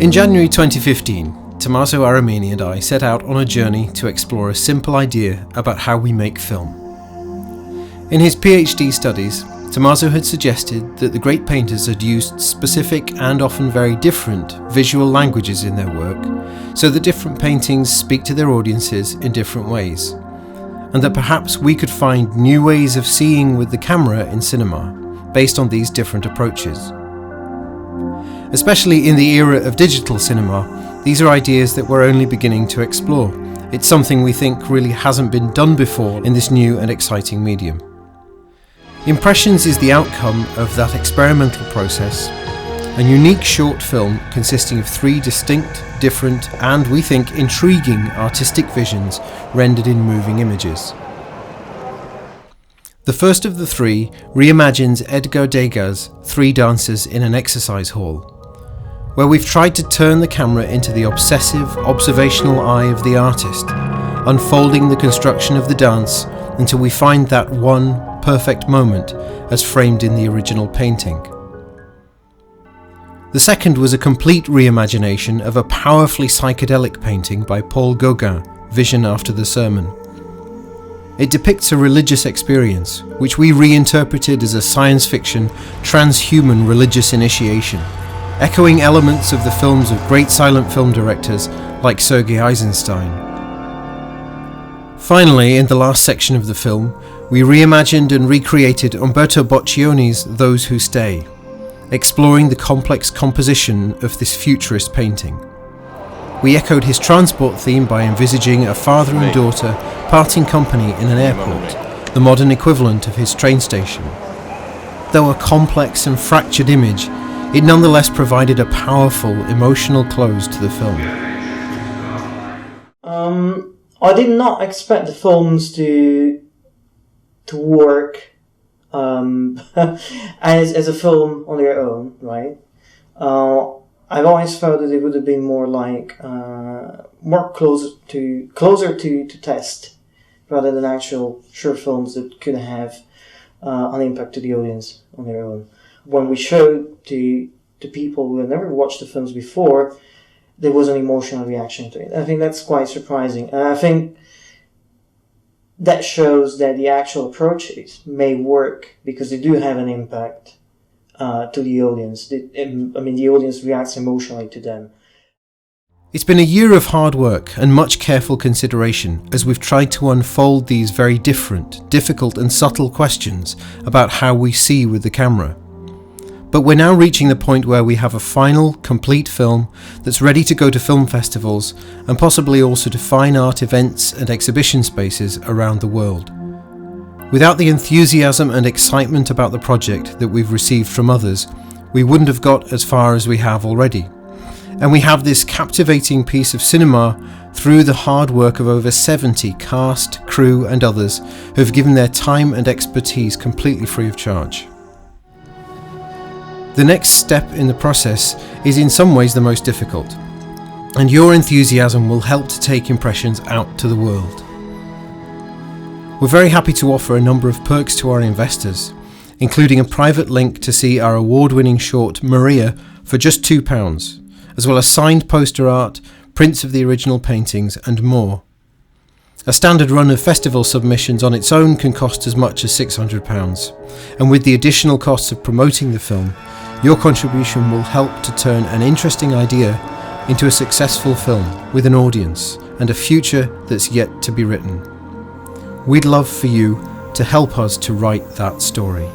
In January 2015, Tommaso Aramini and I set out on a journey to explore a simple idea about how we make film. In his PhD studies, Tommaso had suggested that the great painters had used specific and often very different visual languages in their work, so that different paintings speak to their audiences in different ways, and that perhaps we could find new ways of seeing with the camera in cinema, based on these different approaches. Especially in the era of digital cinema, these are ideas that we're only beginning to explore. It's something we think really hasn't been done before in this new and exciting medium. Impressions is the outcome of that experimental process, a unique short film consisting of 3 distinct, different, and we think intriguing artistic visions rendered in moving images. The first of the 3 reimagines Edgar Degas' 3 Dancers in an Exercise Hall, where we've tried to turn the camera into the obsessive, observational eye of the artist, unfolding the construction of the dance until we find that one perfect moment as framed in the original painting. The second was a complete reimagination of a powerfully psychedelic painting by Paul Gauguin, Vision After the Sermon. It depicts a religious experience, which we reinterpreted as a science fiction, transhuman religious initiation, echoing elements of the films of great silent film directors like Sergei Eisenstein. Finally, in the last section of the film, we reimagined and recreated Umberto Boccioni's Those Who Stay, exploring the complex composition of this futurist painting. We echoed his transport theme by envisaging a father and daughter parting company in an airport, the modern equivalent of his train station. Though a complex and fractured image, it nonetheless provided a powerful, emotional close to the film. I did not expect the films to work as a film on their own, right? I've always felt that it would have been more like closer to test rather than actual short films that could have an impact to the audience on their own. When we showed to people who had never watched the films before, there was an emotional reaction to it. I think that's quite surprising, and I think that shows that the actual approaches may work because they do have an impact to the audience. The audience reacts emotionally to them. It's been a year of hard work and much careful consideration as we've tried to unfold these very different, difficult and subtle questions about how we see with the camera. But we're now reaching the point where we have a final, complete film that's ready to go to film festivals and possibly also to fine art events and exhibition spaces around the world. Without the enthusiasm and excitement about the project that we've received from others, we wouldn't have got as far as we have already. And we have this captivating piece of cinema through the hard work of over 70 cast, crew and others who have given their time and expertise completely free of charge. The next step in the process is in some ways the most difficult, and your enthusiasm will help to take impressions out to the world. We're very happy to offer a number of perks to our investors, including a private link to see our award-winning short Maria for just £2, as well as signed poster art, prints of the original paintings and more. A standard run of festival submissions on its own can cost as much as £600, and with the additional costs of promoting the film, your contribution will help to turn an interesting idea into a successful film with an audience and a future that's yet to be written. We'd love for you to help us to write that story.